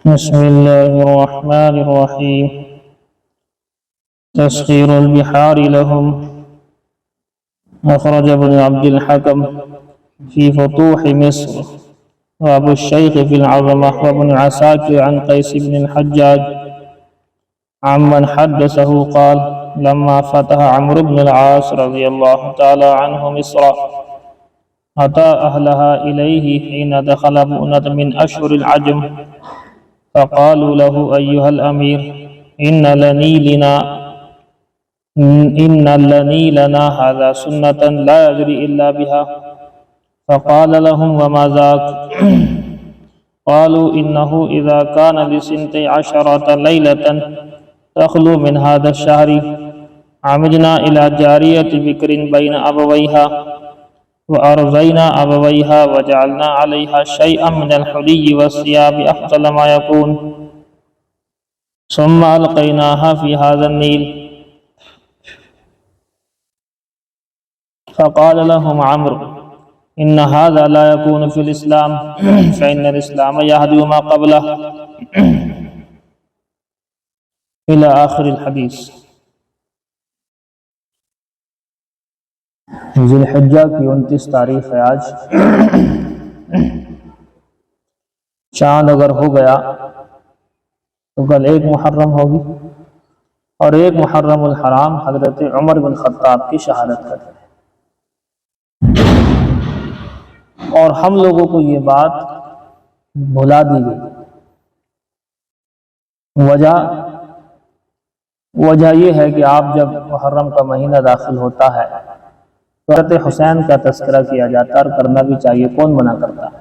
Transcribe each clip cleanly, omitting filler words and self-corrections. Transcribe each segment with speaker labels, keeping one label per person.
Speaker 1: بسم الله الرحمن الرحيم. تسخير البحار لهم. أخرج ابن عبد الحكم في فتوح مصر وأبو الشيخ في العظمة وابن عساكر عن قيس بن الحجاج عمن حدثه قال لما فتح عمرو بن العاص رضي الله تعالى عنه مصر أتى أهلها إليه حين دخل مؤنة من أشهر العجم فقالوا له أيها الأمير إن لنيلنا هذا سنة لا يجري إلا بها. فقال لهم وما ذاك؟ قالوا إنه إذا كان لسنتي عشرة ليلة تخلو من هذا الشهر عمدنا إلى جارية بكر بين أبويها وأرضينا أبويها وجعلنا عليها شيئا من الحلي والثياب أفضل ما يكون ثم ألقيناها في هذا النيل. فقال لهم عمرو إن هذا لا يكون في الإسلام فإن الإسلام يهدي ما قبله إلى آخر الحدیث. ذی الحجہ کی 29 تاریخ ہے آج. چاند اگر ہو گیا تو کل 1 محرم ہوگی اور 1 محرم الحرام حضرت عمر بن خطاب کی شہادت کا دن ہے. اور ہم لوگوں کو یہ بات بھلا دی گئی. وجہ یہ ہے کہ آپ جب محرم کا مہینہ داخل ہوتا ہے تو حضرت حسین کا تذکرہ کیا جاتا ہے اور کرنا بھی چاہیے، کون منع کرتا ہے.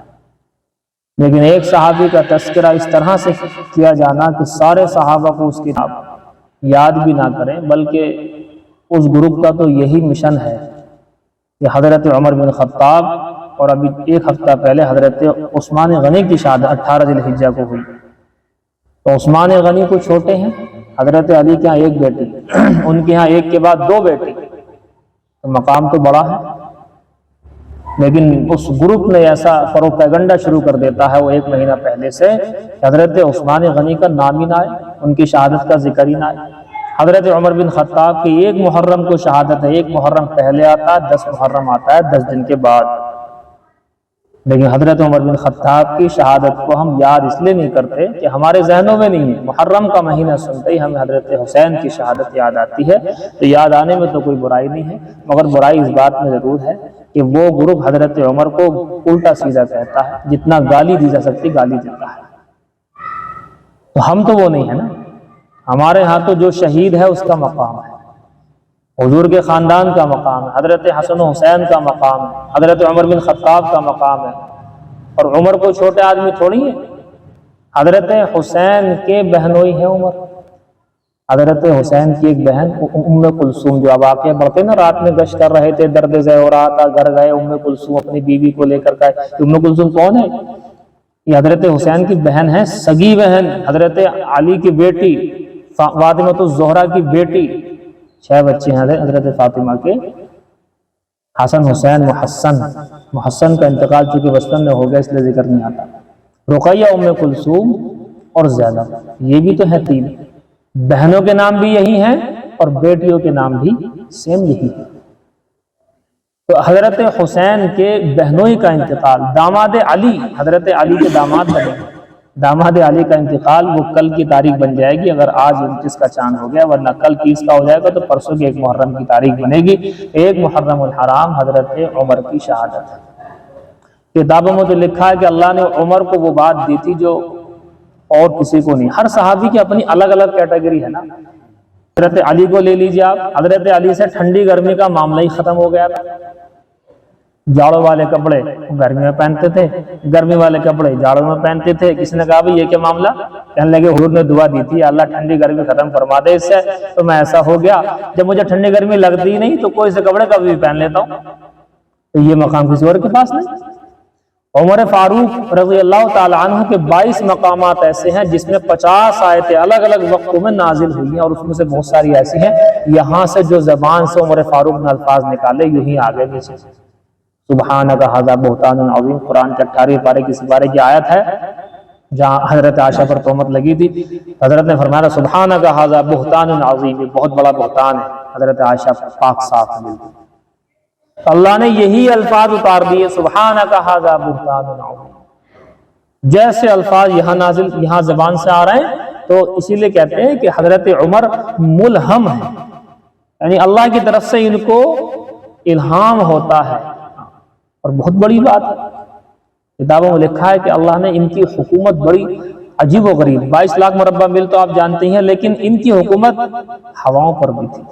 Speaker 1: لیکن ایک صحابی کا تذکرہ اس طرح سے کیا جانا کہ سارے صحابہ کو اس کی یاد بھی نہ کریں، بلکہ اس گروپ کا تو یہی مشن ہے کہ حضرت عمر بن خطاب اور ابھی 1 ہفتہ پہلے حضرت عثمان غنی کی شہادت 18 ذی الحجہ کو ہوئی. تو عثمان غنی کو چھوٹے ہیں، حضرت علی کے ہاں 1 بیٹی، ان کے ہاں 1 کے بعد 2 بیٹی، تو مقام تو بڑا ہے. لیکن اس گروپ نے ایسا پروپیگنڈا شروع کر دیتا ہے وہ 1 مہینہ پہلے سے کہ حضرت عثمان غنی کا نام ہی نہ آئے، ان کی شہادت کا ذکر ہی نہ آئے. حضرت عمر بن خطاب کی 1 محرم کو شہادت ہے. 1 محرم پہلے آتا ہے، 10 محرم آتا ہے 10 دن کے بعد. لیکن حضرت عمر بن خطاب کی شہادت کو ہم یاد اس لیے نہیں کرتے کہ ہمارے ذہنوں میں نہیں ہے. محرم کا مہینہ سنتے ہی ہمیں حضرت حسین کی شہادت یاد آتی ہے. تو یاد آنے میں تو کوئی برائی نہیں ہے، مگر برائی اس بات میں ضرور ہے کہ وہ گروپ حضرت عمر کو الٹا سیدھا کہتا ہے، جتنا گالی دی جا سکتی گالی دیتا ہے. تو ہم تو وہ نہیں ہے نا. ہمارے ہاں تو جو شہید ہے اس کا مقام ہے، حضور کے خاندان کا مقام ہے، حضرت حسن و حسین کا مقام ہے، حضرت عمر بن خطاب کا مقام ہے. اور عمر کو چھوٹے آدمی تھوڑی ہے. حضرت حسین کے بہنوئی ہیں عمر. حضرت حسین کی ایک بہن ام کلثوم، جو اب واقعہ پڑھتے نا، رات میں گشت کر رہے تھے، درد ذہ ہو رہا تھا، گھر گئے ام کلثوم اپنی بیوی کو لے کر گئے. ام کلثوم کون ہے؟ یہ حضرت حسین کی بہن ہے، سگی بہن، حضرت علی کی بیٹی، فاطمہ الزہرا کی بیٹی. 6 بچے ہیں حضرت فاطمہ کے، حسن، حسین، محسن کا انتقال چونکہ بچپن میں ہو گیا اس لیے ذکر نہیں آتا. رقیہ، ام کلثوم اور زینب، یہ بھی تو ہے 3. بہنوں کے نام بھی یہی ہیں اور بیٹیوں کے نام بھی سیم یہی ہے. تو حضرت حسین کے بہنوئی کا انتقال، داماد علی، حضرت علی کے داماد بنے، داماد علی کا انتقال وہ کل کی تاریخ بن جائے گی. اگر آج 29 کا چاند ہو گیا، ورنہ کل 30 کا ہو جائے گا، تو پرسوں کی 1 محرم کی تاریخ بنے گی. 1 محرم الحرام حضرت عمر کی شہادت ہے. کتابوں میں تو لکھا ہے کہ اللہ نے عمر کو وہ بات دی تھی جو اور کسی کو نہیں. ہر صحابی کی اپنی الگ الگ کیٹیگری ہے نا. حضرت علی کو لے لیجیے آپ، حضرت علی سے ٹھنڈی گرمی کا معاملہ ہی ختم ہو گیا تھا. جاڑوں والے کپڑے گرمی میں پہنتے تھے، گرمی والے کپڑے جاڑوں میں پہنتے تھے. کسی نے کہا بھی یہ کیا معاملہ؟ کہنے لگے حضور نے دعا دی تھی اللہ ٹھنڈی گرمی ختم فرما دے اس سے. تو میں ایسا ہو گیا جب مجھے ٹھنڈی گرمی لگتی ہی نہیں تو کوئی سے کپڑے کبھی بھی پہن لیتا ہوں. تو یہ مقام کسی اور کے پاس نہیں. عمر فاروق رضی اللہ تعالی عنہ کے 22 مقامات ایسے ہیں جس میں 50 آیتیں الگ الگ وقتوں میں نازل ہوئی ہیں، اور اس میں سے بہت ساری ایسی ہیں یہاں سے جو زبان سے عمر فاروق نے الفاظ نکالے یوں ہی آگے نیچے. سبحانک ھذا بہتان عظیم، قرآن کے 18ویں پارے کی 12 کی آیت ہے. جہاں حضرت عائشہ پر تہمت لگی تھی، حضرت نے فرمایا سبحانک ھذا بہتان عظیم، یہ بہت بڑا بہتان ہے، حضرت عائشہ پاک صاف ہے بالکل۔ اللہ نے یہی الفاظ اتار دیے سبحانک ھذا بہتان عظیم، جیسے الفاظ یہاں نازل یہاں زبان سے آ رہے ہیں، تو اسی لیے کہتے ہیں کہ حضرت عمر ملہم ہے، یعنی اللہ کی طرف سے ان کو الہام ہوتا ہے، اور بہت بڑی بات ہے۔ کتابوں میں لکھا ہے کہ اللہ نے ان کی حکومت بڑی عجیب و غریب، 22 لاکھ مربع میل تو آپ جانتے ہیں، لیکن ان کی حکومت ہواؤں پر بھی تھی،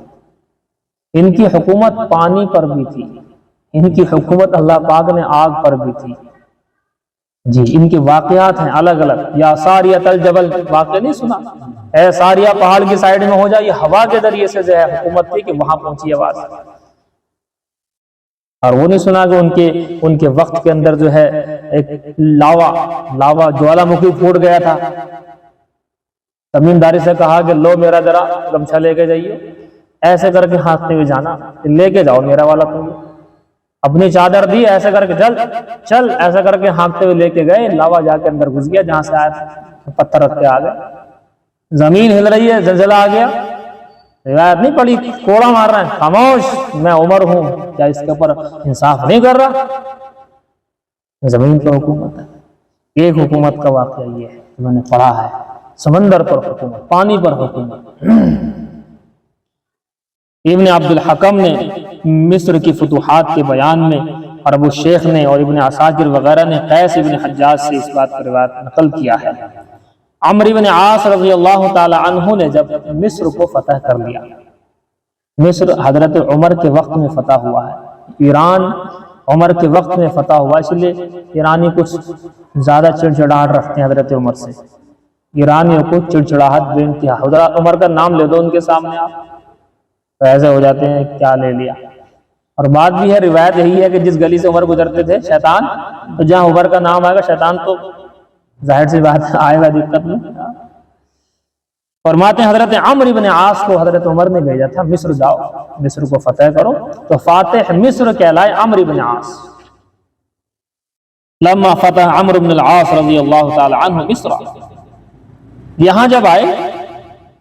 Speaker 1: ان کی حکومت پانی پر بھی تھی، ان کی حکومت اللہ پاک نے آگ پر بھی تھی۔ جی ان کے واقعات ہیں الگ الگ۔ یا ساریۃ الجبل، واقعہ نہیں سنا؟ اے ساریہ پہاڑ کی سائیڈ میں ہو جائے، یہ ہوا کے ذریعے سے جو ہے حکومت تھی کہ وہاں پہنچی آواز۔ اور وہ نہیں سنا کہ ان کے وقت کے اندر جو ہے ایک لاوا جوالا مکھی پھوٹ گیا تھا، تمیمداری سے کہا کہ لو میرا ذرا گمچھا لے کے جائیے، ایسے کر کے ہانکتے ہوئے جانا، لے کے جاؤ میرا والا تم، اپنی چادر دی ایسے کر کے چل ایسا کر کے ہانکتے ہوئے لے کے گئے، لاوا جا کے اندر گھس گیا جہاں سے آیا تھا، پتھر رکھ کے آ گئے، زمین ہل رہی ہے، زلزلہ آ گیا، روایت نہیں پڑی، کوڑا مار رہا ہے، خاموش میں عمر ہوں، کیا اس کے اوپر انصاف نہیں کر رہا؟ زمین پر حکومت ہے۔ ایک حکومت کا واقعہ یہ ہے کہ میں نے پڑھا ہے، سمندر پر حکومت، پانی پر حکومت۔ ابن عبد الحکم نے مصر کی فتوحات کے بیان میں، اور ابو شیخ نے اور ابن عساکر وغیرہ نے قیس ابن حجاج سے اس بات پر روایت نقل کیا ہے۔ عمرو بن عاص رضی اللہ تعالی عنہ نے جب مصر کو فتح کر لیا، مصر حضرت عمر کے وقت میں فتح ہوا ہے، ایران عمر کے وقت میں فتح ہوا، اس لیے ایرانی کچھ زیادہ چڑچڑاہٹ رکھتے ہیں حضرت عمر سے، ایرانیوں کو چڑچڑاہٹ بے انتہا، حضرت عمر کا نام لے دو ان کے سامنے آپ تو ایسے ہو جاتے ہیں کیا لے لیا۔ اور بات بھی ہے، روایت یہی ہے کہ جس گلی سے عمر گزرتے تھے شیطان، تو جہاں عمر کا نام آئے گا شیطان تو ظاہر سی بات آئے گا، دقت نہیں۔ فرماتے ہیں حضرت عمرو بن عاص کو حضرت عمر نے بھیجا تھا مصر جاؤ، مصر کو فتح کرو، تو فاتح مصر کہلائے عمرو بن عاص۔ لما فتح عمرو بن العاص رضی اللہ تعالی عنہ مصر، یہاں جب آئے،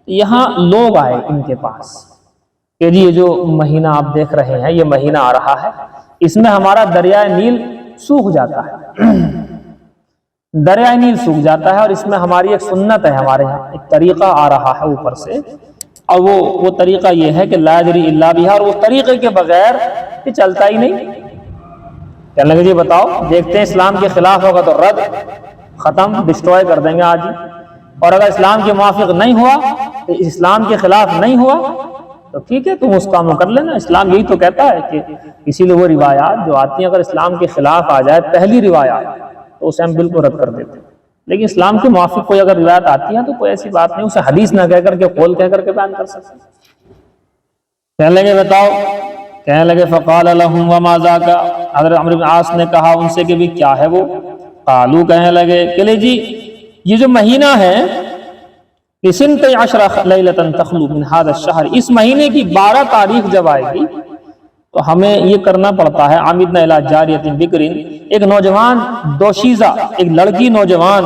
Speaker 1: یہاں لوگ آئے ان کے پاس کہ جی یہ جو مہینہ آپ دیکھ رہے ہیں، یہ مہینہ آ رہا ہے، اس میں ہمارا دریائے نیل سوکھ جاتا ہے، دریائے نیل سوکھ جاتا ہے، اور اس میں ہماری ایک سنت ہے، ہمارے یہاں ایک طریقہ آ رہا ہے اوپر سے، اور وہ طریقہ یہ ہے کہ لا یجری الا بہا، اور وہ طریقے کے بغیر یہ چلتا ہی نہیں۔ کہنے لگے جی بتاؤ، دیکھتے ہیں اسلام کے خلاف ہوگا تو رد، ختم، ڈسٹروائے کر دیں گے آج ہی، اور اگر اسلام کے موافق نہیں ہوا، تو اسلام کے خلاف نہیں ہوا تو ٹھیک ہے تم اس کام کو کر لینا، اسلام یہی تو کہتا ہے کہ اسی لیے وہ روایات جو آتی ہیں اگر اسلام کے خلاف آ جائے، پہلی روایات، تو اسے ہم بالکل رد کر دیتے ہیں، لیکن اسلام کے موافق کوئی اگر روایت آتی ہے تو کوئی ایسی بات نہیں، اسے حدیث نہ کہہ کر کے قول کہہ کر کے بیان کر سکتے ہیں۔ کہنے لگے بتاؤ، کہنے لگے فقال لهم وما ذاك، حضرت عمرو بن عاص نے کہا ان سے کہ بھی کیا ہے وہ؟ قالو، کہنے لگے کہ لے جی یہ جو مہینہ ہے، سنتی 10 لیلۃ تخلو من هذا الشہر، اس مہینے کی 12 تاریخ جب آئے گی تو ہمیں یہ کرنا پڑتا ہے، عامدنا الی جاریۃ بکر، ایک نوجوان دوشیزہ، ایک لڑکی نوجوان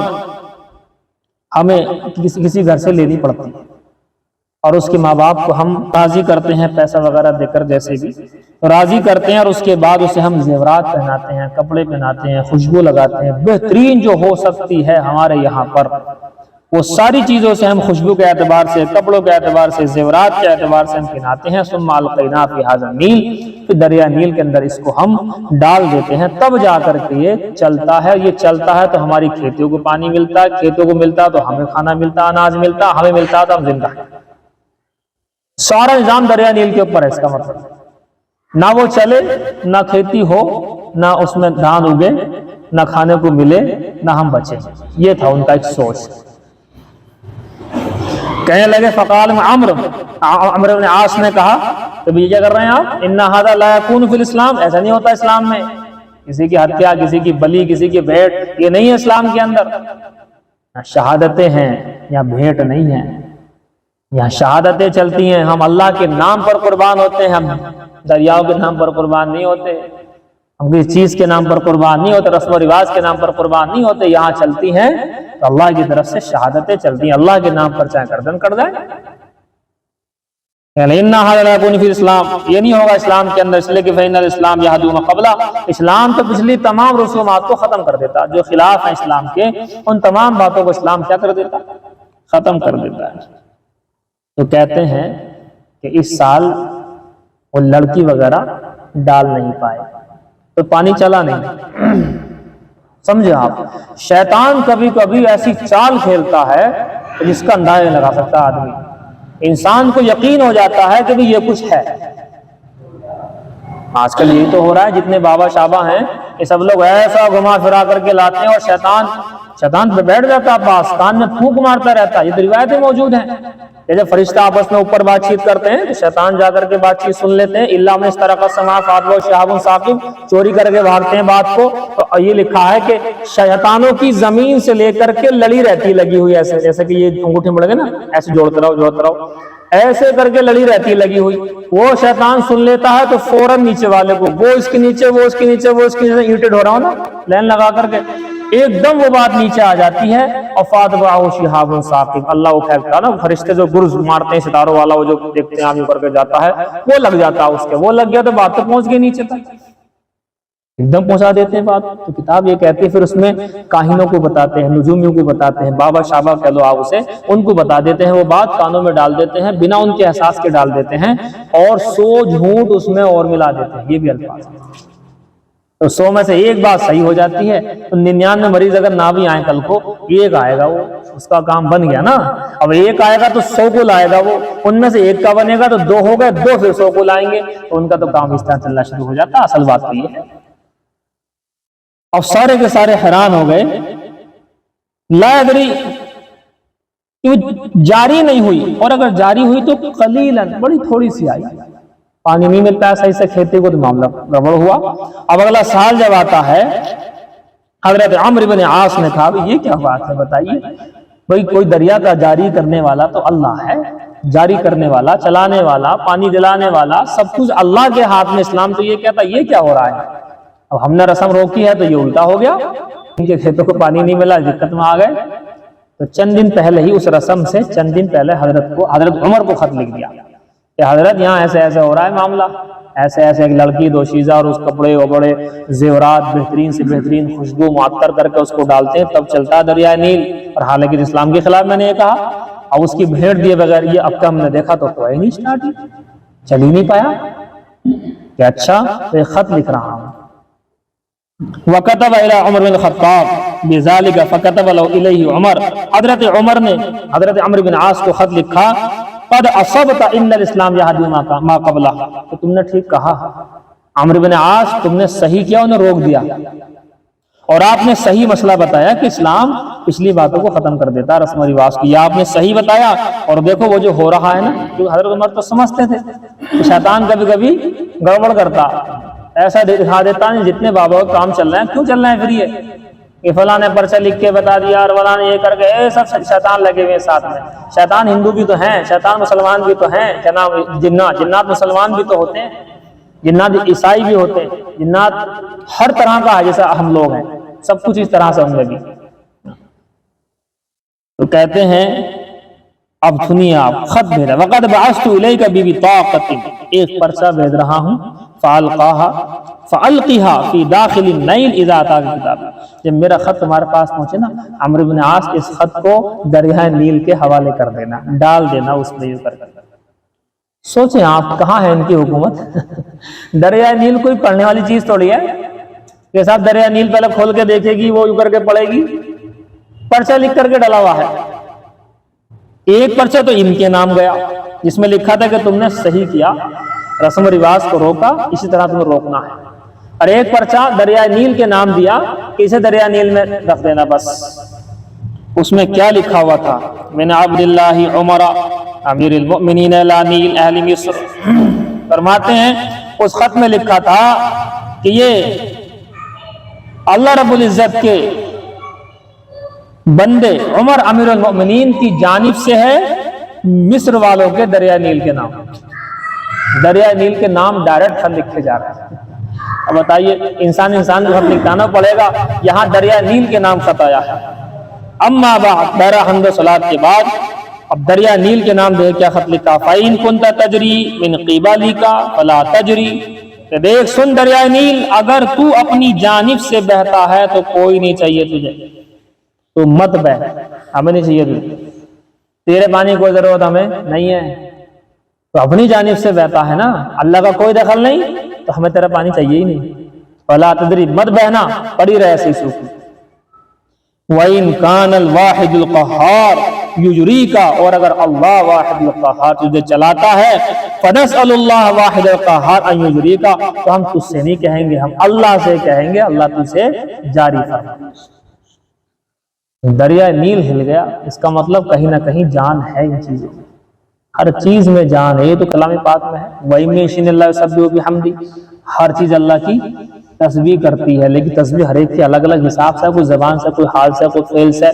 Speaker 1: ہمیں کسی گھر سے لینی پڑتی ہے، اور اس کے ماں باپ کو ہم راضی کرتے ہیں پیسہ وغیرہ دے کر، جیسے بھی راضی کرتے ہیں، اور اس کے بعد اسے ہم زیورات پہناتے ہیں، کپڑے پہناتے ہیں، خوشبو لگاتے ہیں، بہترین جو ہو سکتی ہے ہمارے یہاں پر وہ ساری چیزوں سے ہم خوشبو کے اعتبار سے، کپڑوں کے اعتبار سے، زیورات کے اعتبار سے ہم پہناتے ہیں۔ ثم القینا فی ھذا النیل، پھر دریا نیل کے اندر اس کو ہم ڈال دیتے ہیں، تب جا کر کے یہ چلتا ہے، یہ چلتا ہے تو ہماری کھیتوں کو پانی ملتا ہے، کھیتوں کو ملتا ہے تو ہمیں کھانا ملتا ہے، اناج ملتا ہے، ہمیں ملتا ہے تو ہم زندہ ہیں۔ سارا نظام دریا نیل کے اوپر ہے، اس کا مطلب نہ وہ چلے، نہ کھیتی ہو، نہ اس میں دھان اگے، نہ کھانے کو ملے، نہ ہم بچیں۔ یہ تھا ان کا ایک سوچ۔ کہنے لگے فقال عمرو بن عاص نے کہا تو یہ کیا کر رہے ہیں آپ؟ ان ھذا لا یکون فی الاسلام، ایسا نہیں ہوتا اسلام میں، کسی کی ہتیا، کسی کی بلی، کسی کی بھیٹ، یہ نہیں ہے اسلام کے اندر۔ شہادتیں ہیں یا بھیٹ نہیں ہیں، یہاں شہادتیں چلتی ہیں، ہم اللہ کے نام پر قربان ہوتے ہیں، ہم دریاؤں کے نام پر قربان نہیں ہوتے، ہم کسی چیز کے نام پر قربان نہیں ہوتے، رسم و رواج کے نام پر قربان نہیں ہوتے، یہاں چلتی ہیں تو اللہ کی طرف سے شہادتیں چلتی ہیں، اللہ کے نام پر چاہے گردن کٹ جائے۔ اسلام یہ نہیں ہوگا اسلام کے اندر، اس لیے کہ فإن الاسلام یہدم قبلہ، اسلام تو پچھلی تمام رسومات کو ختم کر دیتا، جو خلاف ہیں اسلام کے ان تمام باتوں کو اسلام کیا کر دیتا، ختم کر دیتا ہے۔ تو کہتے ہیں کہ اس سال وہ لڑکی وغیرہ ڈال نہیں پائے تو پانی چلا نہیں۔ سمجھے آپ، شیطان کبھی کبھی ایسی چال کھیلتا ہے جس کا اندازہ نہیں لگا سکتا آدمی، انسان کو یقین ہو جاتا ہے کہ یہ کچھ ہے۔ آج کل یہی تو ہو رہا ہے، جتنے بابا شابا ہیں یہ سب لوگ ایسا گھما پھرا کر کے لاتے ہیں، اور شیطان پہ بیٹھ جاتا ہے، پاس کان میں پھونک مارتا رہتا ہے۔ یہ تو روایتیں موجود ہیں کہ جب فرشتہ آپس میں اوپر بات چیت کرتے ہیں تو شیطان جا کر کے بات چیت سن لیتے ہیں، الا من استرق السماء فاتبعه شهاب ثاقب، چوری کر کے بھاگتے ہیں بات کو۔ تو یہ لکھا ہے کہ شیطانوں کی زمین سے لے کر کے لڑی رہتی لگی ہوئی، ایسے جیسے کہ یہ انگوٹھی مڑ گئے نا، ایسے جوڑتے رہو ایسے کر کے لڑی رہتی لگی ہوئی۔ وہ شیطان سن لیتا ہے تو فوراً نیچے والے کو، وہ اس کے نیچے، وہ اس کے نیچے، وہ اس کے نیچے، ایرٹیڈ ہو رہا ہوں نا لائن لگا کر کے، ایک دم وہ بات نیچے آ جاتی ہے، اور فاتبعه شهاب ثاقب، اللہ وہ پھینکتا نا، فرشتے جو گرز مارتے ہیں ستاروں والا، وہ جو دیکھتے ہیں آدمی کر کے جاتا ہے، وہ لگ جاتا ہے اس کے، وہ لگ گیا تو بات تو پہنچ گئی نیچے تک، ایک دم پہنچا دیتے ہیں بات۔ تو کتاب یہ کہتی ہے، پھر اس میں کاہنوں کو بتاتے ہیں، نجومیوں کو بتاتے ہیں، بابا شابا کہہ لو آپ اسے، ان کو بتا دیتے ہیں، وہ بات کانوں میں ڈال دیتے ہیں، بنا ان کے احساس کے ڈال دیتے ہیں، اور 100 جھوٹ اس میں اور ملا دیتے ہیں۔ یہ بھی الفاظ ہیں۔ تو 100 میں سے ایک بات صحیح ہو جاتی ہے، تو 99 مریض اگر نہ بھی آئیں کل کو، ایک آئے گا، وہ اس کا کام بن گیا نا۔ اب ایک آئے گا تو 100 کو لائے گا، وہ ان میں سے ایک کا بنے گا تو 2 ہو گئے، 2 پھر 100 کو لائیں گے، تو ان کا تو کام اس طرح چلنا شروع ہو جاتا ہے۔ اصل بات تو یہ ہے۔ اب سارے کے سارے حیران ہو گئے، لا ادری، جاری نہیں ہوئی، اور اگر جاری ہوئی تو قلیلاً، بڑی تھوڑی سی آئی، پانی نہیں ملتا ہے صحیح سے کھیتی کو، تو معاملہ گڑبڑ ہوا۔ اب اگلا سال جب آتا ہے، حضرت عمرو بن عاص نے کہا یہ کیا بات ہے بتائیے، بھئی کوئی دریا کا جاری کرنے والا تو اللہ ہے، جاری کرنے والا، چلانے والا، پانی دلانے والا، سب کچھ اللہ کے ہاتھ میں، اسلام تو یہ کہتا یہ کیا ہو رہا ہے؟ اب ہم نے رسم روکی ہے تو یہ الٹا ہو گیا، ان کے کھیتوں کو پانی نہیں ملا، دقت میں آ گئے۔ تو چند دن پہلے ہی، اس رسم سے چند دن پہلے حضرت عمر کو خط لکھ دیا کہ حضرت یہاں ایسے ایسے ہو رہا ہے معاملہ، ایسے ایسے، ایک لڑکی دوشیزہ اور اس کپڑے وپڑے زیورات بہترین سے بہترین خوشبو معطر کر کے اس کو ڈالتے ہیں، تب چلتا ہے دریائے نیل، اور حالانکہ اسلام کے خلاف میں نے یہ کہا۔ اب اس کی بھیڑ دیے بغیر یہ اب کا ہم نے دیکھا تو کوئی نہیں سٹارٹ ہی، چل ہی نہیں پایا کہ اچھا تو ایک خط لکھ رہا ہوں۔ وَكَتَبَ إِلَىٰ عُمَرْ بن الخطاب بِذَلِكَ فَكَتَبَ لَهُ إِلَيْهِ عُمَرْ، حضرت عمر نے حضرت عمرو بن عاص کو خط لکھا، قَدْ أَصَبْتَ إِنَّ الْإِسْلَامَ يَهْدِمُ مَا قَبْلَهُ، تو تم نے ٹھیک کہا عمرو بن عاص، تم نے صحیح کیا، انہیں روک دیا، اور آپ نے صحیح مسئلہ بتایا کہ اسلام پچھلی باتوں کو ختم کر دیتا، رسم و رواج کی، یہ آپ نے صحیح بتایا۔ اور دیکھو وہ جو ہو رہا ہے نا، کیونکہ حضرت عمر تو سمجھتے تھے کہ شیطان کبھی کبھی گڑبڑ کرتا، ایسا دکھا دیتا نہیں جتنے بابا کا کام چل رہا ہے، کیوں چل رہا ہے پھر یہ کہ فلاں نے پرچہ لکھ کے بتا دیا، اور فلاں نے یہ کر کے، سب شیطان لگے ہوئے ساتھ میں۔ شیطان ہندو بھی تو ہیں، شیطان مسلمان بھی تو ہیں، جنات مسلمان بھی تو ہوتے ہیں، جنات عیسائی بھی ہوتے ہیں، جنات ہر طرح کا ہے، جیسا ہم لوگ ہیں، سب کچھ اس طرح سے ہوں گے بھی۔ تو کہتے ہیں اب سنیے آپ، خط بھیجا، وقد بعثت الیک ببطاقۃ، ایک پرچہ بھیج رہا ہوں، فالقها فی داخل النیل اذا اتاک کتاب، جب میرا خط تمہارے پاس پہنچے نا عمرو بن عاص، اس خط کو دریائے نیل کے حوالے کر دینا، ڈال دینا اس میں، یوں کر کے۔ سوچیں آپ کہاں ہے ان کی حکومت؟ دریائے نیل کوئی پڑھنے والی چیز تھوڑی ہے کہ صاحب دریائے نیل پہلے کھول کے دیکھے گی، وہ یوں کر کے پڑھے گی، پرچہ لکھ کر کے ڈلا ہوا ہے۔ ایک پرچہ تو ان کے نام گیا جس میں لکھا تھا کہ تم نے صحیح کیا، رسم و رواج کو روکا، اسی طرح تمہیں روکنا ہے، اور ایک پرچہ دریائے نیل کے نام دیا کہ اسے دریائے نیل میں رکھ دینا بس۔ اس میں کیا لکھا ہوا تھا؟ من عبد اللہ عمر امیر المؤمنین لا نیل اہل مصر، فرماتے ہیں اس خط میں لکھا تھا کہ یہ اللہ رب العزت کے بندے عمر امیر المؤمنین کی جانب سے ہے مصر والوں کے دریائے نیل کے نام، دریائے نیل کے نام ڈائریکٹ خط لکھے جا رہے ہیں۔ اب بتائیے انسان کو خط لکھانا پڑے گا، یہاں دریا نیل کے نام خط آیا ہے۔ اما بعد، بہرہ حمد و صلات کے بعد اب دریا نیل کے نام دے کیا خط لکھا، فَإِن كُنْتَ تَجْرِي مِنْ قِبَلِكَ فَلَا تَجْرِي، کہ دیکھ سن دریا نیل، اگر تو اپنی جانب سے بہتا ہے تو کوئی نہیں چاہیے تجھے، تو مت بہ، ہمیں نہیں چاہیے تجھے، تیرے پانی کی کوئی ضرورت ہمیں نہیں ہے، تو اپنی جانب سے بہتا ہے نا، اللہ کا کوئی دخل نہیں، تو ہمیں تیرا پانی چاہیے ہی نہیں، فَلَا تَجْرِي، مت بہنا، پڑی رہے ایسے ہی سوکھی۔ وَإِن كَانَ الْوَاحِدُ الْقَهَّارُ يُجْرِيكَ، اور اگر اللہ واحد القہار تجھے چلاتا ہے، فَنَسْأَلُ اللَّهَ وَاحِدَ الْقَهَّارَ أَن يُجْرِيكَ، تو ہم تجھ سے نہیں کہیں گے، ہم اللہ سے کہیں گے اللہ تجھ سے جاری فرما۔ دریا نیل ہل گیا، اس کا مطلب کہیں نہ کہیں جان ہے ان چیزوں میں، ہر چیز میں جان ہے، یہ تو کلام پاک میں ہے، وَإِن مِّن شَيْءٍ إِلَّا يُسَبِّحُ بِحَمْدِهِ، ہر چیز اللہ کی تسبیح کرتی ہے، لیکن تسبیح ہر ایک کے الگ الگ حساب سے، کوئی زبان سے، کوئی حال سے، کوئی فعل سے۔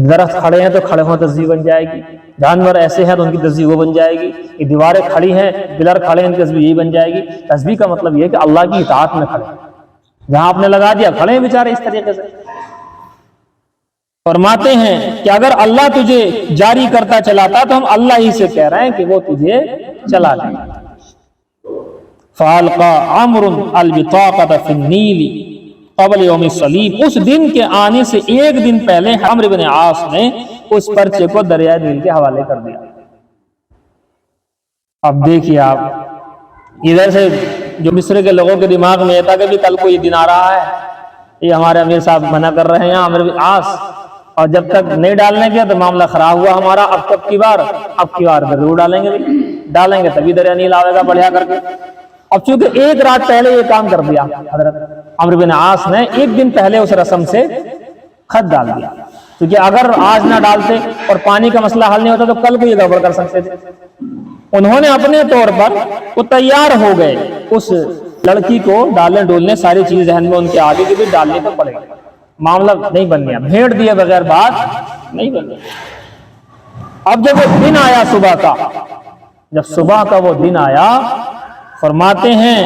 Speaker 1: درخت کھڑے ہیں تو کھڑے ہوں تسبیح بن جائے گی، جانور ایسے ہیں تو ان کی تسبیح وہ بن جائے گی، یہ دیواریں کھڑی ہیں، پلر کھڑے ہیں، ان کی تسبیح یہی بن جائے گی۔ تسبیح کا مطلب یہ ہے کہ اللہ کی اطاعت میں کھڑے، جہاں آپ نے لگا دیا کھڑے ہیں بیچارے اس طریقے سے۔ فرماتے ہیں کہ اگر اللہ تجھے جاری کرتا چلاتا تو ہم اللہ ہی سے کہہ رہے ہیں کہ وہ تجھے چلا دے۔ فَأَلْقَى عَمْرٌ الْبِطَاقَةَ فِي النِّيلِ قبل یوم الصلیب، اس دن کے آنے سے ایک دن پہلے عمرو بن عاص نے اس پرچے کو دریائے نیل کے حوالے کر دیا۔ اب دیکھیے آپ، ادھر سے جو مصر کے لوگوں کے دماغ میں یہ تھا کہ بھی کل کو یہ دن آ رہا ہے، یہ ہمارے امیر صاحب منع کر رہے ہیں عمرو بن عاص، اور جب تک نہیں ڈالنے گیا تو معاملہ خراب ہوا ہمارا، اب کی بار ضرور ڈالیں گے تبھی دریا نیل آئے گا بڑھیا کر کے۔ اب چونکہ ایک رات پہلے یہ کام کر دیا حضرت عمرو بن عاص نے، ایک دن پہلے اس رسم سے خط ڈال دیا، کیونکہ اگر آج نہ ڈالتے اور پانی کا مسئلہ حل نہیں ہوتا تو کل کو یہ گڑبڑ کر سکتے تھے۔ انہوں نے اپنے طور پر وہ تیار ہو گئے اس لڑکی کو ڈالنے ڈولنے، ساری چیز ذہن میں ان کے آگے کی بھی ڈالنے تو پڑے گا، معاملہ نہیں بن گیا، بھیڑ دیے بغیر بات نہیں بن گیا۔ اب جب وہ دن آیا صبح کا، جب صبح کا وہ دن آیا، فرماتے ہیں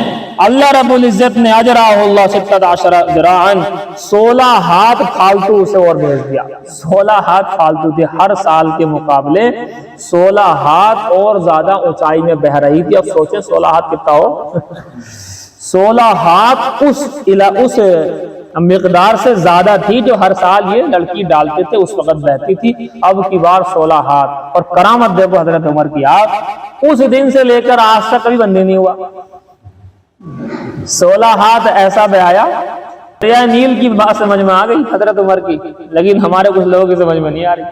Speaker 1: اللہ رب العزت نے اجراہ اللہ 16 ذراعاً، 16 ہاتھ فالتو اسے اور بھیج دیا۔ 16 ہاتھ فالتو تھے، ہر سال کے مقابلے 16 ہاتھ اور زیادہ اونچائی میں بہ رہی تھی۔ اب سوچیں 16 ہاتھ کتنا ہو، 16 ہاتھ اس مقدار سے زیادہ تھی جو ہر سال یہ لڑکی ڈالتے تھے، اس وقت بہتی تھی۔ اب کی بار 16 ہاتھ، اور کرامت دیکھو حضرت عمر کی، آپ اس دن سے لے کر آج تک کبھی بندی نہیں ہوا، 16 ہاتھ ایسا بہایا۔ دریا نیل کی بات سمجھ میں آ گئی حضرت عمر کی، لیکن ہمارے کچھ لوگوں کی سمجھ میں نہیں آ رہی۔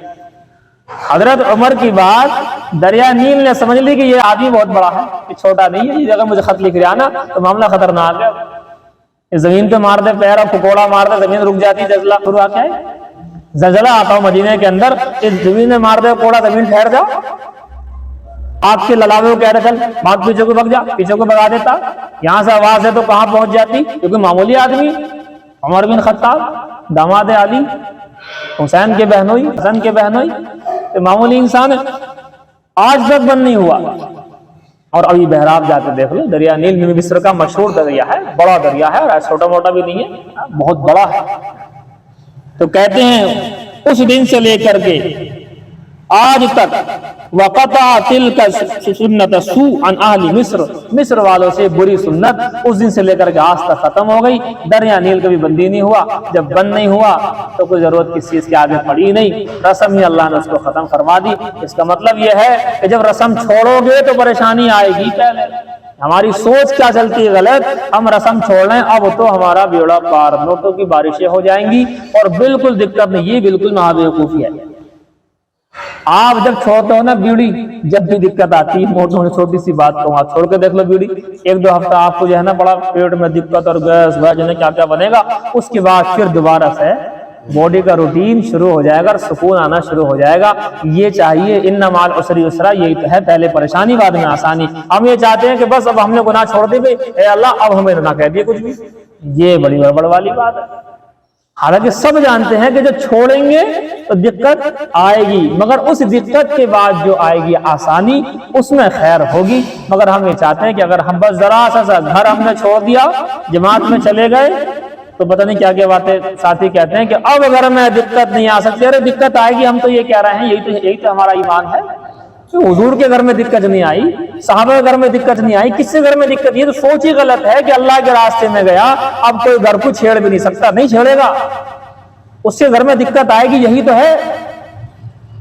Speaker 1: حضرت عمر کی بات دریا نیل نے سمجھ لی کہ یہ آدمی بہت بڑا ہے، یہ چھوٹا نہیں ہے، یہ اگر مجھے خط لکھ رہا نا تو معاملہ خطرناک ہے، زمین پہ مار دے پیر اور پکوڑا مار دے زمین رک جاتی، زلزلہ شروع کیا ہے، زلزلہ آتا ہو مدینے کے اندر، زمین میں مار دے پکوڑا زمین ٹھہر جا، آپ کے للاوے کو کہہ رہے چل بات پیچھے کو بھگ جا، پیچھے کو بھگا دیتا، یہاں سے آواز ہے تو کہاں پہنچ جاتی، کیونکہ معمولی آدمی عمر بن خطاب داماد علی، حسین کے بہنوئی، حسن کے بہنوئی، معمولی انسان ہے، آج تک بند نہیں ہوا۔ اور ابھی بہراب جا کے دیکھ لو، دریا نیل مصر کا مشہور دریا ہے، بڑا دریا ہے، اور چھوٹا موٹا بھی نہیں ہے، بہت بڑا ہے۔ تو کہتے ہیں اس دن سے لے کر کے آج تک وقطع تلک سنت سوء عن اہل مصر، مصر والوں سے بری سنت اس دن سے لے کر کے آج تک ختم ہو گئی۔ دریا نیل کبھی بندی نہیں ہوا، جب بند نہیں ہوا تو کوئی ضرورت کس چیز کے آگے پڑی نہیں، رسم ہی اللہ نے اس کو ختم فرما دی۔ اس کا مطلب یہ ہے کہ جب رسم چھوڑو گے تو پریشانی آئے گی، پہلے ہماری سوچ کیا چلتی ہے غلط، ہم رسم چھوڑ رہے ہیں، اب تو ہمارا بیڑا پار، نوٹوں کی بارشیں ہو جائیں گی اور بالکل دقت نہیں، یہ بالکل مہابیوقوفی ہے۔ آپ جب چھوڑتے ہو نا بیڑی، جب بھی دقت آتی ہے، موٹوں چھوٹی سی بات کو آپ چھوڑ کے دیکھ لو بیڑی، 1-2 ہفتہ آپ کو جو ہے نا بڑا پیٹ میں دقت اور گیس جو کیا کیا بنے گا، اس کے بعد پھر دوبارہ سے باڈی کا روٹین شروع ہو جائے گا اور سکون آنا شروع ہو جائے گا۔ یہ چاہیے ان مع العسر یسرا، یہی تو ہے، پہلے پریشانی بعد میں آسانی۔ ہم یہ چاہتے ہیں کہ بس اب ہم نے گناہ چھوڑ دی، اے اللہ اب ہمیں نہ کہہ دیے کچھ بھی، یہ بڑی گڑبڑ والی بات ہے۔ حالانکہ سب جانتے ہیں کہ جو چھوڑیں گے تو دقت آئے گی، مگر اس دقت کے بعد جو آئے گی آسانی، اس میں خیر ہوگی۔ مگر ہم یہ چاہتے ہیں کہ اگر ہم بس ذرا سا گھر ہم نے چھوڑ دیا، جماعت میں چلے گئے، تو پتہ نہیں کیا کیا باتیں ساتھی کہتے ہیں کہ اب اگر ہمیں دقت نہیں آ سکتی۔ ارے دقت آئے گی، ہم تو یہ کہہ رہے ہیں، یہی تو ہمارا ایمان ہے۔ حضور کے گھر میں دقت نہیں آئی، صحابہ کے گھر میں دقت نہیں آئی، کس سے گھر میں دقت؟ یہ تو سوچ ہی غلط ہے کہ اللہ کے راستے میں گیا، اب کوئی گھر کو چھیڑ بھی نہیں سکتا، نہیں چھیڑے گا، اس سے گھر میں دقت آئے گی، یہی تو ہے۔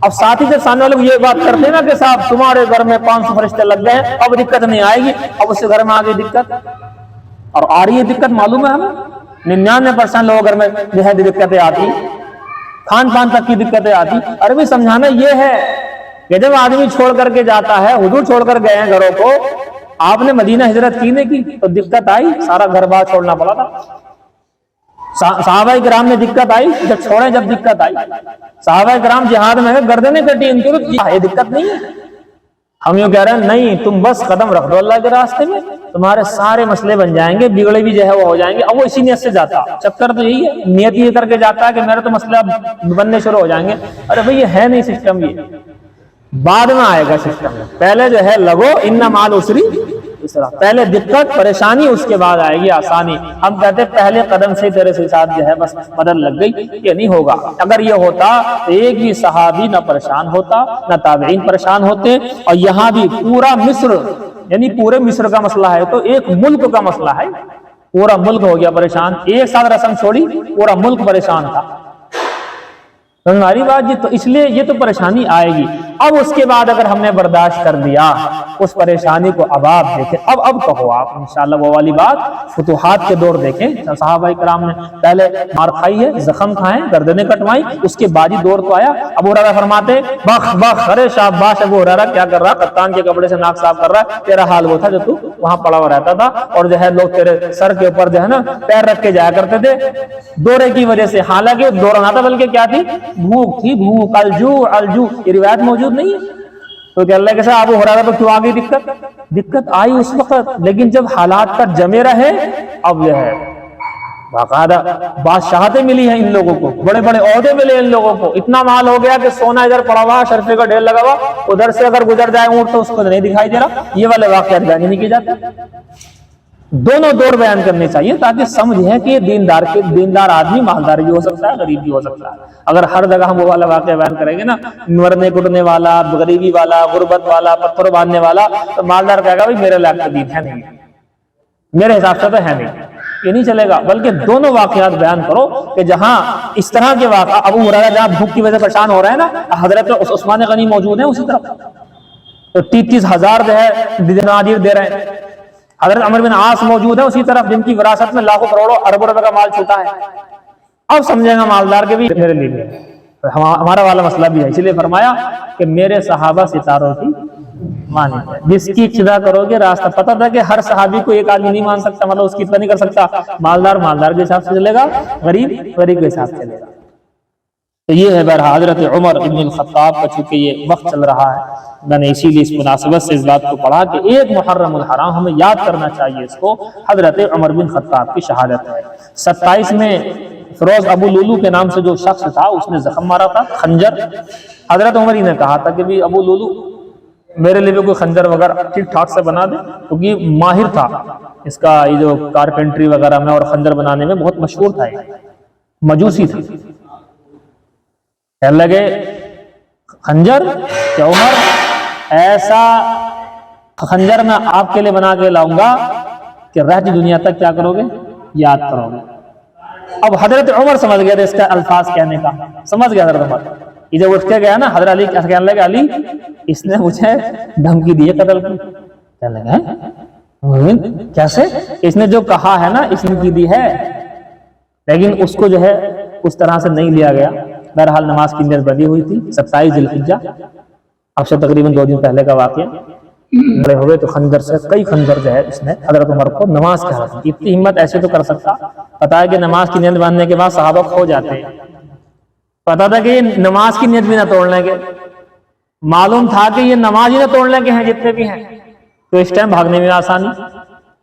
Speaker 1: اب ساتھی جب سامنے والے کو یہ بات کرتے ہیں نا کہ صاحب تمہارے گھر میں 500 فرشتے لگ گئے ہیں، اب دقت نہیں آئے گی، اب اس سے گھر میں آ گئی دقت، اور آ رہی ہے دقت، معلوم ہے ہمیں 99% لوگوں گھر میں جو ہے دقتیں آتی، کھان پان تک کی دقتیں آتی۔ ارے بھی سمجھانا یہ ہے کہ جب آدمی چھوڑ کر کے جاتا ہے، حضور چھوڑ کر گئے ہیں گھروں کو، آپ نے مدینہ ہجرت کی نہیں کی تو دقت آئی، سارا گھر بار چھوڑنا پڑا تھا۔ صحابہ کرام میں دقت آئی جب چھوڑے، جب دقت آئی صحابہ کرام جہاد میں گردنیں کٹی، ان کی تو یہ دقت نہیں ہے۔ ہم یوں کہہ رہے ہیں نہیں، تم بس قدم رکھ دو اللہ کے راستے میں، تمہارے سارے مسئلے بن جائیں گے، بگڑے بھی جو ہے وہ ہو جائیں گے۔ اب وہ اسی نیت سے جاتا، چکر تو یہی ہے، نیت یہ کر کے جاتا ہے کہ میرے تو مسئلہ بننے شروع ہو جائیں گے۔ ارے بھئی یہ ہے نہیں سسٹم، یہ بعد میں آئے گا سسٹم، پہلے جو ہے لگو ان مع العسر یسرا، پہلے دقت پریشانی، اس کے بعد آئے گی آسانی۔ ہم کہتے پہلے قدم سے تیرے ساتھ جو ہے بس مدد لگ گئی، یہ نہیں ہوگا۔ اگر یہ ہوتا تو ایک بھی صحابی نہ پریشان ہوتا، نہ تابعین پریشان ہوتے، اور یہاں بھی پورا مصر، یعنی پورے مصر کا مسئلہ ہے تو ایک ملک کا مسئلہ ہے، پورا ملک ہو گیا پریشان، ایک ساتھ رسم چھوڑی، پورا ملک پریشان تھا۔ ہماری بات جی، تو اس لیے یہ تو پریشانی آئے گی۔ اب اس کے بعد اگر ہم نے برداشت کر دیا اس پریشانی کو، اب آپ دیکھیں، اب کہو آپ انشاءاللہ وہ والی بات، فتوحات کے دور دیکھیں، صحابہ کرام نے پہلے مار کھائی ہے، زخم کھائے، گردنیں کٹوائی، اس کے بعد ہی دور تو آیا۔ ابو ہریرہ فرماتے بخ بخ، ارے شاباش ابو ہریرہ، کیا کر رہا، کپتان کے کپڑے سے ناک صاف کر رہا ہے، تیرا حال وہ تھا جو تو وہاں پڑا ہوا رہتا تھا، اور جو ہے لوگ تیرے سر کے اوپر جو ہے نا پیر رکھ کے جایا کرتے تھے دورے کی وجہ سے۔ حالانکہ دورہ نہ تھا، بلکہ کیا تھی، بھوک تھی، بھوک، الجو، یہ روایت موجود نہیں ہے۔ تو کہ اللہ کے ساتھ ابو ہریرہ پر کیوں آ گئی دقت آئی اس وقت، لیکن جب حالات پر جمے رہے، اب یہ ہے باقاعدہ بادشاہتیں ملی ہیں ان لوگوں کو، بڑے بڑے عہدے ملے ان لوگوں کو، اتنا مال ہو گیا کہ سونا ادھر پڑا ہوا، شرفے کا ڈھیر لگا ہوا، ادھر سے اگر گزر جائے اونٹ تو اس کو نہیں دکھائی دے رہا۔ یہ والے واقعات بیان نہیں کیے جاتے۔ دونوں دور بیان کرنے چاہیے تاکہ سمجھیں کہ دیندار آدمی مالدار بھی ہو سکتا ہے، غریب بھی ہو سکتا ہے۔ اگر ہر جگہ ہم وہ والا واقعہ بیان کریں گے نا، مرنے کٹنے والا، غریبی والا، غربت والا، پتھر باندھنے والا، تو مالدار کہے گا بھائی میرے لائق دین ہے نہیں، میرے حساب سے تو ہے نہیں، یہ نہیں چلے گا۔ بلکہ دونوں واقعات بیان کرو کہ جہاں اس طرح کے واقعہ، ابو ہریرہ جہاں بھوک کی وجہ سے پریشان ہو رہے ہیں نا، حضرت عثمان غنی موجود ہیں اسی طرف، تو 33,000 جو ہے دینار دے رہے ہیں۔ حضرت عمر بن عاص موجود ہیں اسی طرف، جن کی وراثت میں لاکھوں کروڑوں اربوں روپے کا مال چھوٹا ہے۔ اب سمجھیں گا مالدار کے بھی میرے لیے ہمارا والا مسئلہ بھی ہے، اس لیے فرمایا کہ میرے صحابہ ستاروں کی مانی ہے، جس کی اقتدا کرو گے راستہ۔ پتہ تھا کہ ہر صحابی کو ایک آدمی نہیں مان سکتا، مطلب اس کی اقتدا نہیں کر سکتا، مالدار کے حساب سے چلے گا، غریب کے حساب سے چلے گا۔ تو یہ ہے بہرحال حضرت عمر ابن الخطاب کا، چونکہ یہ وقت چل رہا ہے، میں نے اسی لیے اس مناسبت سے اس بات کو پڑھا کہ ایک محرم الحرام ہمیں یاد کرنا چاہیے اس کو، حضرت عمر بن خطاب کی شہادت ہے۔ 27 میں فیروز ابو لولو کے نام سے جو شخص تھا، اس نے زخم مارا تھا، خنجر۔ حضرت عمر ہی نے کہا تھا کہ بھی ابو لولو میرے لیے بھی کوئی خنجر وغیرہ ٹھیک ٹھاک سے بنا دے، کیونکہ ماہر تھا اس کا، یہ جو کارپینٹری وغیرہ میں اور خنجر بنانے میں بہت مشہور تھا، مجوسی تھا۔ کہنے لگے خنجر کہ عمر ایسا خنجر میں آپ کے لیے بنا کے لاؤں گا کہ رہتی دنیا تک کیا کرو گے، یاد کرو گے۔ اب حضرت عمر سمجھ گیا تھا اس کا الفاظ کہنے کا، سمجھ گیا حضرت عمر۔ یہ جب اٹھ کے گیا نا حضرت علی، کہنے لگے علی اس نے مجھے دھمکی دی ہے قتل کی۔ کہنے لگے کیسے؟ اس نے جو کہا ہے نا اس نے کی دی ہے، لیکن اس کو جو ہے اس طرح سے نہیں لیا گیا۔ بہرحال نماز کی نیت بندی ہوئی تھی 27 ذی الحجہ، اب سے تقریباً 2 دن پہلے کا واقعہ۔ بڑے ہوئے تو خنجر سے کئی خنجر جو ہے اس نے حضرت عمر کو نماز کے حالت میں، اتنی ہمت ایسے تو کر سکتا، پتا ہے کہ نماز کی نیت باندھنے کے بعد صحابہ کھو جاتے ہیں، پتا تھا کہ یہ نماز کی نیت بھی نہ توڑنے کے، معلوم تھا کہ یہ نماز ہی نہ توڑنے کے ہیں جتنے بھی ہیں، تو اس ٹائم بھاگنے میں آسانی۔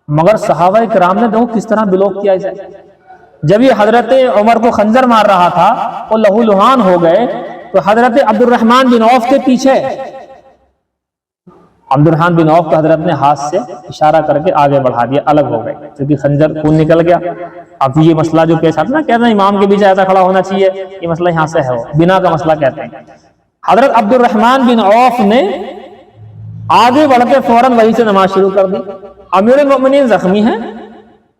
Speaker 1: مگر صحابہ کرام نے دیکھو کس طرح بلوک کیا اسے، جب یہ حضرت عمر کو خنجر مار رہا تھا وہ لہو لہان ہو گئے تو حضرت عبد الرحمن بن عوف کے پیچھے عبد الرحمن بن عوف کو حضرت نے ہاتھ سے اشارہ کر کے آگے بڑھا دیا، الگ ہو گئے کیونکہ خنجر خون نکل گیا۔ اب یہ مسئلہ جو پیش آتا نا، کہتے ہیں امام کے پیچھے ایسا کھڑا ہونا چاہیے، یہ مسئلہ یہاں سے ہے، وہ بنا کا مسئلہ کہتے ہیں۔ حضرت عبد الرحمن بن عوف نے آگے بڑھ کے فوراً وہیں سے نماز شروع کر دی۔ امیر المؤمنین زخمی ہیں،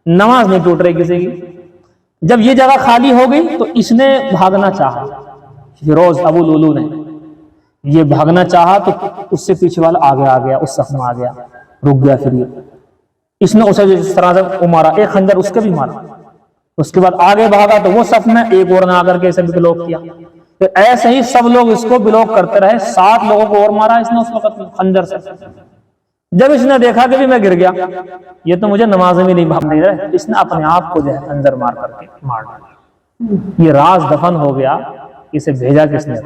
Speaker 1: نماز نہیں ٹوٹ رہی کسی کی۔ جب یہ جگہ خالی ہو گئی تو اس نے بھاگنا چاہا، فیروز ابو لولو نے یہ بھاگنا چاہا تو اس سے پیچھے والا آگے آ گیا، اس صف میں آ گیا، رک گیا۔ پھر اس نے اسے جس طرح سے مارا، ایک خنجر اس کے بھی مارا، اس کے بعد آگے بھاگا تو وہ صف میں ایک اور نہ آ کر کے اسے بلاک کیا۔ پھر ایسے ہی سب لوگ اس کو بلاک کرتے رہے، 7 لوگوں کو اور مارا اس نے اس وقت خنجر سے۔ جب اس نے دیکھا کہ بھی میں گر گیا، یہ تو مجھے نماز میں نہیں بھاگ نہیں رہے، اس نے اپنے آپ کو جو ہے خنجر مار کر کے مار ڈالا۔ یہ راز دفن ہو گیا، اسے بھیجا کس نے؟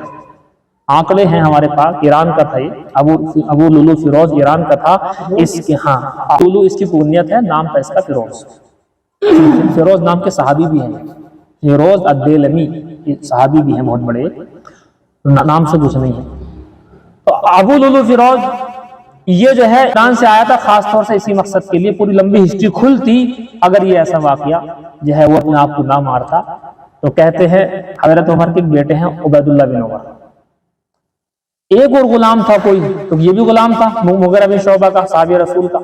Speaker 1: آنکڑے ہیں ہمارے پاس، ایران کا تھا، یہ ابو لولو فیروز ایران کا تھا۔ اس کے لولو اس کی کنیت ہے، نام تھا اس کا فیروز۔ فیروز نام کے صحابی بھی ہیں، فیروز الدیلمی صحابی بھی ہیں بہت بڑے، نام سے کچھ نہیں ہے۔ تو ابو لولو فیروز یہ جو ہے ایران سے آیا تھا خاص طور سے اسی مقصد کے لیے، پوری لمبی ہسٹری کھلتی اگر یہ ایسا واقعہ جو ہے وہ اپنے آپ کو نہ مارتا۔ تو کہتے ہیں حضرت عمر کے بیٹے ہیں عبید اللہ بن عمر، ایک اور غلام تھا کوئی، تو یہ بھی غلام تھا مغیرہ بن شعبہ کا، صحابی رسول کا،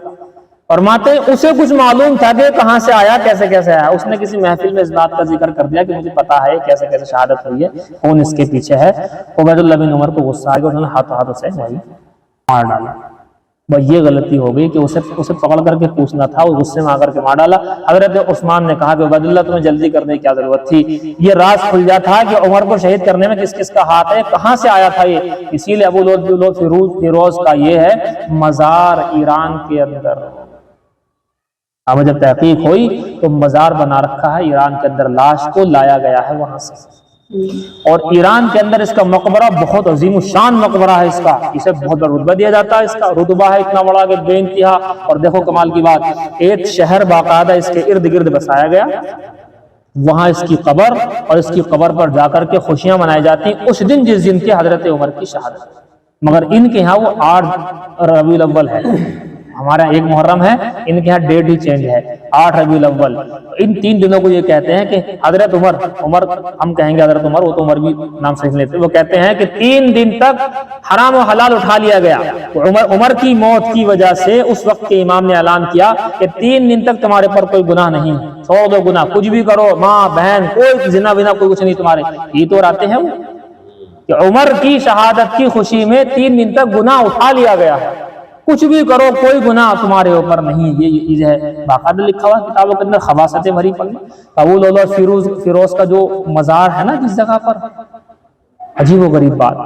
Speaker 1: اور ماتے اسے کچھ معلوم تھا کہ کہاں سے آیا، کیسے کیسے آیا۔ اس نے کسی محفل میں اس بات کا ذکر کر دیا کہ مجھے پتا ہے کیسے کیسے شہادت ہوئی ہے، کون اس کے پیچھے ہے۔ عبید اللہ بن عمر کو غصہ آ گیا، انہوں نے ہاتھوں سے وہی مار ڈالا۔ بھائی یہ غلطی ہو گئی کہ اسے پکڑ کر کے پوچھنا تھا، وہ غصے میں آ کر کے مار ڈالا۔ حضرت عثمان نے کہا کہ عبید اللہ تمہیں جلدی کرنے کی کیا ضرورت تھی، یہ راز کھل جاتا تھا کہ عمر کو شہید کرنے میں کس کس کا ہاتھ ہے، کہاں سے آیا تھا یہ۔ اسی لیے ابو لولو فیروز کا یہ ہے مزار ایران کے اندر۔ اب جب تحقیق ہوئی تو مزار بنا رکھا ہے ایران کے اندر، لاش کو لایا گیا ہے وہاں سے، اور ایران کے اندر اس کا مقبرہ بہت عظیم الشان مقبرہ ہے، اس کا اسے بہت بڑا رتبہ دیا جاتا ہے، اس کا رتبہ ہے اتنا بڑا کہ بے انتہا۔ اور دیکھو کمال کی بات، ایک شہر باقاعدہ اس کے ارد گرد بسایا گیا، وہاں اس کی قبر، اور اس کی قبر پر جا کر کے خوشیاں منائی جاتی ہیں اس دن جس دن کی حضرت عمر کی شہادت، مگر ان کے ہاں وہ 8 ربیع الاول ہے، ہمارا 1 محرم ہے، ان کے ہاں ڈیٹ ہی چینج ہے، 8 ربیع الاول۔ ان 3 دنوں کو یہ کہتے ہیں کہ حضرت عمر ہم کہیں گے حضرت عمر، وہ تو عمر بھی نام صحیح لیتے، وہ کہتے ہیں کہ 3 دن تک حرام و حلال اٹھا لیا گیا۔ عمر کی موت کی وجہ سے اس وقت کے امام نے اعلان کیا کہ 3 دن تک تمہارے پر کوئی گناہ نہیں، چھوڑ دو گناہ، کچھ بھی کرو، ماں بہن کوئی زنا بنا کوئی کچھ نہیں تمہارے۔ یہ تو آتے ہیں وہ کہ عمر کی شہادت کی خوشی میں 3 دن تک گناہ اٹھا لیا گیا ہے، کچھ بھی کرو کوئی گناہ تمہارے اوپر نہیں۔ یہ چیز ہے باقاعدہ لکھا ہوا کتابوں کے اندر، خباثتیں بھری پڑی۔ ابو لولو فیروز کا جو مزار ہے نا جس جگہ پر، عجیب و غریب بات،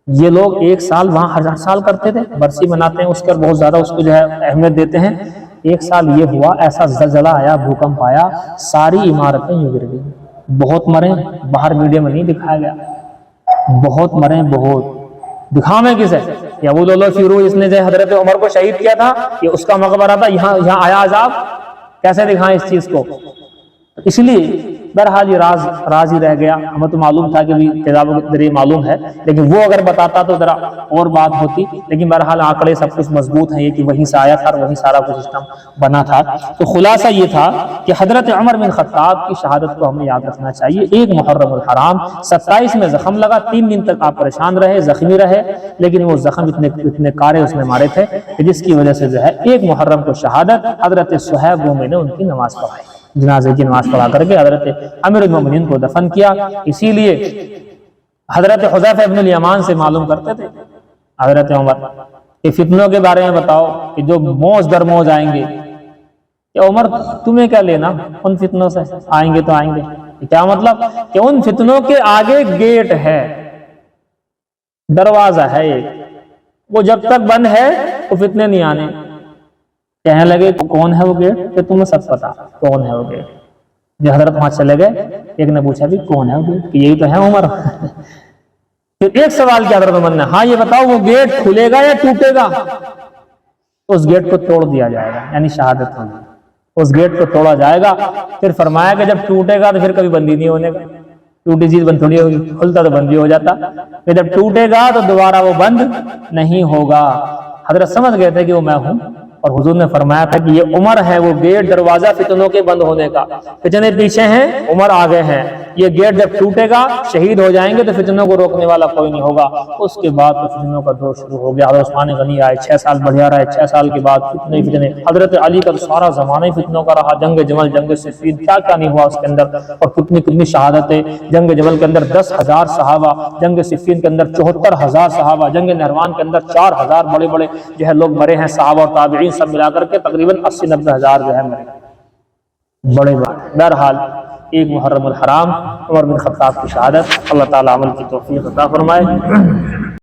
Speaker 1: یہ لوگ 1 سال وہاں ہر سال کرتے تھے، برسی مناتے ہیں اس پر، بہت زیادہ اس کو جو ہے اہمیت دیتے ہیں۔ 1 سال یہ ہوا، ایسا زلزلہ آیا، بھوکمپ آیا، ساری عمارتیں یوں گر گئی، بہت مرے، باہر میڈیا میں نہیں دکھایا گیا، بہت مرے، بہت دکھاویں کسے کہ ابو لولو فیروز اس نے جو حضرت عمر کو شہید کیا تھا، یہ اس کا مقبرہ تھا، یہاں آیا عذاب، کیسے دکھائیں اس چیز کو۔ اس لیے بہرحال یہ راز ہی رہ گیا، ہمیں تو معلوم تھا کہ کتابوں کے ذریعے معلوم ہے، لیکن وہ اگر بتاتا تو ذرا اور بات ہوتی، لیکن بہرحال آنکڑے سب کچھ مضبوط ہیں، یہ کہ وہیں سے آیا تھا اور وہیں سارا کچھ سسٹم بنا تھا۔ تو خلاصہ یہ تھا کہ حضرت عمر بن خطاب کی شہادت کو ہمیں یاد رکھنا چاہیے۔ 1 محرم الحرام 27 میں زخم لگا، 3 دن تک آپ پریشان رہے، زخمی رہے، لیکن وہ زخم اتنے کارے اس نے مارے تھے کہ جس کی وجہ سے جو ہے 1 محرم کو شہادت حضرت صہیب رومی نے ان کی نماز پڑھائی، جنازے کی نماز پڑھا کر کے حضرت امیر المومنین کو دفن کیا۔ اسی لیے حضرت حذیفہ ابن الیمان سے معلوم کرتے تھے حضرت عمر کہ فتنوں کے بارے میں بتاؤ کہ جو موج در موج آئیں گے، کہ عمر تمہیں کیا لینا ان فتنوں سے، آئیں گے تو آئیں گے۔ کیا مطلب کہ ان فتنوں کے آگے گیٹ ہے، دروازہ ہے ایک، وہ جب تک بند ہے وہ فتنے نہیں آنے۔ کہنے لگے کون ہے وہ گیٹ، کہ تمہیں سب پتا کون ہے وہ گیٹ۔ جو حضرت وہاں چلے گئے، ایک نے پوچھا بھی کون ہے وہ گیٹ، کہ یہی تو ہے عمر۔ پھر ایک سوال کیا حضرت عمر نے، ہاں یہ بتاؤ وہ گیٹ کھلے گا یا ٹوٹے گا؟ اس گیٹ کو توڑ دیا جائے گا، یعنی شہادت ہوگی۔ اس گیٹ کو توڑا جائے گا. پھر فرمایا کہ جب ٹوٹے گا تو پھر کبھی بندی نہیں ہونے کا. ٹوٹی چیز بند تھوڑی ہوگی, کھلتا تو بند بھی ہو جاتا, پھر جب ٹوٹے گا تو دوبارہ وہ بند نہیں ہوگا. حضرت سمجھ گئے تھے کہ وہ میں ہوں, اور حضور نے فرمایا تھا کہ یہ عمر ہے وہ گیٹ, دروازہ فتنوں کے بند ہونے کا. فتنے پیچھے ہیں, عمر آگے ہیں. یہ گیٹ جب ٹوٹے گا, شہید ہو جائیں گے تو فتنوں کو روکنے والا کوئی نہیں ہوگا. اس کے بعد تو فتنوں کا دور شروع ہو گیا. حضرت عثمان غنی آئے, 6 سال بڑھیا رہے, 6 سال کے بعد فتنے. حضرت علی کا سارا زمانہ ہی فتنوں کا رہا. جنگ جمل, جنگ صفین, کیا کیا نہیں ہوا اس کے اندر, اور کتنی شہادتیں. جنگ جمل کے اندر 10,000 صحابہ, جنگ صفین کے اندر 74,000 صحابہ, جنگ نہروان کے اندر 4,000 بڑے بڑے جو ہے لوگ مرے ہیں, صحابہ اور تابعین سب ملا کر کے تقریباً 80-90 ہزار جو ہے مرے. بڑے بات. بہرحال ایک محرم الحرام, عمر بن خطاب کی شہادت. اللہ تعالیٰ عمل کی توفیق عطا فرمائے.